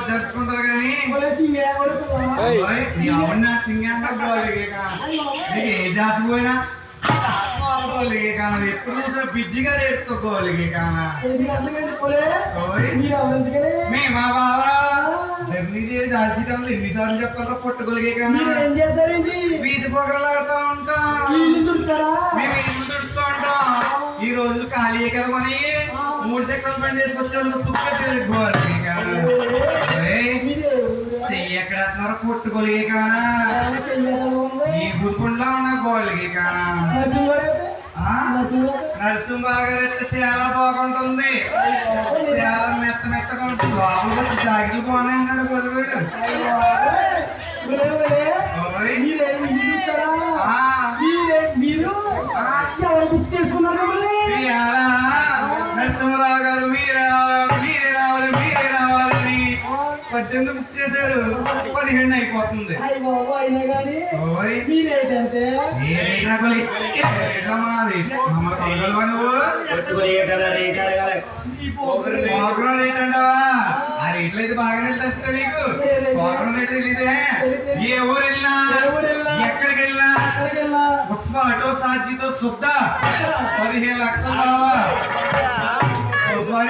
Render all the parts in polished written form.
జరుచుకుంటారు కానీ ఏ జాసిపోయినా కానీ ఎప్పుడు చూసినా బిజ్జిగా నేర్చుకోగలిగే కానీ మేమా బాబా దాల్చికాలు ఎన్నిసార్లు చెప్తారో పట్టుకోలిగే కానీ వీధి పొగలు ఆడుతూ ఉంటాం మేము దుడుతూ ఉంటాం. ఈ రోజులు ఖాళీ కదా మని 3 చక్రాలు బండి వేసుకొచ్చేవాళ్ళు తుప్పెట్టుకోవాలి చెయ్యి ఎక్కడ వేస్తున్నారో పట్టుకోలిగే కానా ఈ గుర్తుండా ఉన్న గోళ్ళకి కానా నరసింహ గారు అయితే చాలా బాగుంటుంది. చాలా మెత్త మెత్తగా ఉంటుంది. లోపల వచ్చి జాకెట్లు బాగున్నాయి అన్నాడు గొలుగుడు. నరసింహరావు గారు మీరే రావాలి రావాలని 18 బుక్ చేశారు. 15 అయిపోతుంది. ఆ రేట్లు అయితే బాగానే తెలుస్తా నీకు. రేట్ తెలియదే. ఏ ఊరు వెళ్ళినా ఎక్కడికి వెళ్ళినా పుష్ప ఆటో సాధ్యతో శుద్ధ 15 లక్షలు బావా.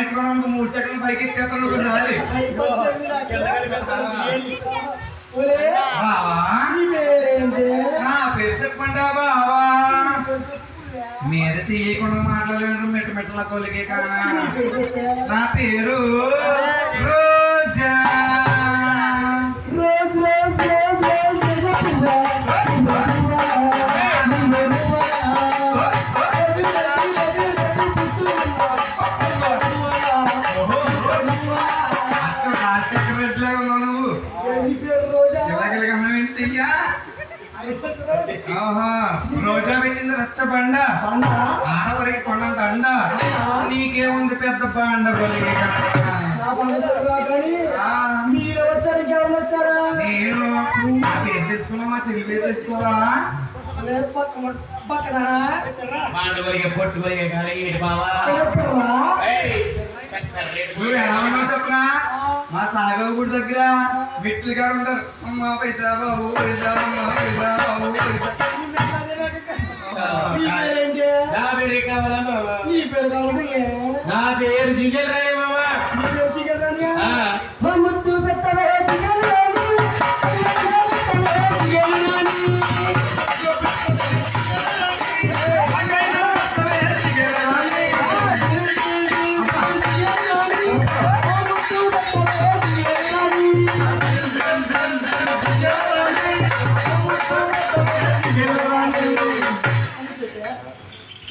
ఎట్టుకోవడానికి 3 చక్రాలు పైకి ఎత్తేస్తాడు ఒకసారి. నా పేరు చెప్పండి బావా. మీద చేయకుండా మాట్లాడలేదు మెట్ట మెట్టల కొలిగే కానా. నా పేరు రోజా. రోజా పెట్టింది రచ్చ బండ ఆడవరికి కొండంత అండ. నీకేముంది పెద్ద బండ. నేను నా పేరు తెచ్చుకున్నా మా చెల్లి పేరు తెచ్చుకోవాలా. చెప్పనా మా సాగవ గుడి దగ్గర మెట్లు కాడ ఉంటారు. అమ్మా పైసా బాబు పైసా బాబు నా పేరు జిగల్ రాణి బాబా.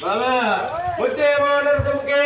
బాబా ముద్దే మోడర్ తుమ్కే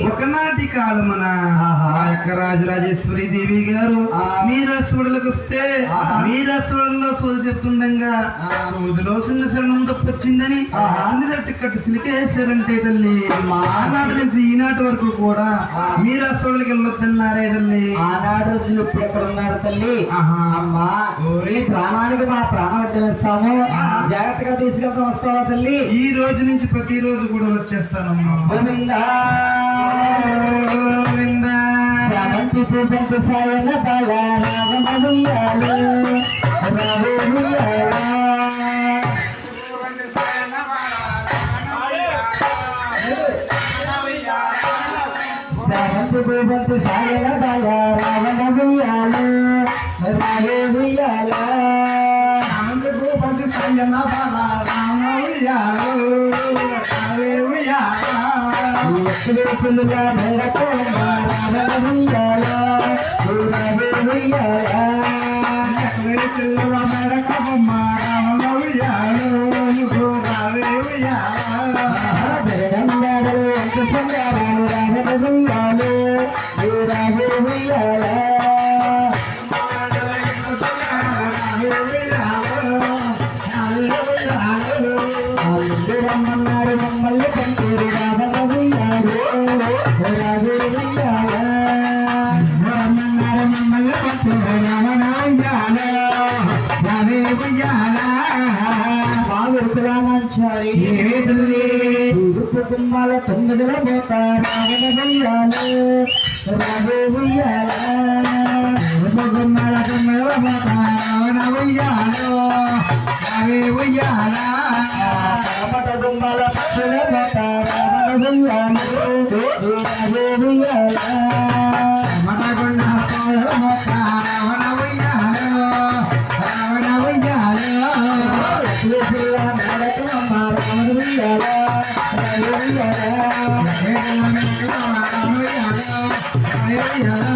ఒకనాటి కాలమున రాజరాజేశ్వరి దేవి గారు మీరస్వడులకు వస్తే మీరస్వడులో సోది చెప్తుండగా సోదిలో చిన్న శరణం తప్పొచ్చిందని టికెట్ సిలికేసారంటే తల్లి. ఆనాటి నుంచి ఈనాటి వరకు కూడా మీరస్వడులకి వెళ్ళొద్దన్నారే తల్లి. ఆనాడు రోజులు ఇప్పుడు ఉన్నారు తల్లి. అమ్మా ఈ ప్రాణానికి మా ప్రాణం వచ్చేస్తాము, జాగ్రత్తగా తీసుకెళ్తాం. వస్తావా తల్లి? ఈ రోజు నుంచి ప్రతిరోజు కూడా వచ్చేస్తానమ్మా. గోవిందా గోవిందా శాంతి పూజంత సాయన బాల రావణయ్యాలు శాంతి సాయన బాల రావణయ్యాలు రావే ఉయ్యాల శాంతి భూపతి సాయన బాల రావణయ్యాలు రావే ఉయ్యాల ఎప్పుడుగా మెరకు రావణయ్యాల రావే ఉయ్యాల ఎప్పుడుగా మెరకమ్మ రావణయ్యాలు రావే ఉయ్యాల జగన్నాడు సంగారాలు రావణయ్యాలు రావే ఉయ్యాల రమ్మన్నారు మమ్మల్ని పంటూరు రావణయ్యాలు రావే ఉయ్యాల రమ్మన్నారు మమ్మల్ని పంటూరు రావణయ్యాలు రావే ఉయ్యాల మా విరుకులాంచారి కుటుంబాల 9 మోత రావణయ్యాలు రావే ఉయ్యాల కుటుంబాల 9 మోత రావణయ్యాలు రావే ఉయ్యాల కుటుంబాల 10 మోత రావణయ్యాలు రావే ఉయ్యాల మటగుండ మోత రావణయ్యాలు రావణ ఉయ్యాల రావణయ్యాల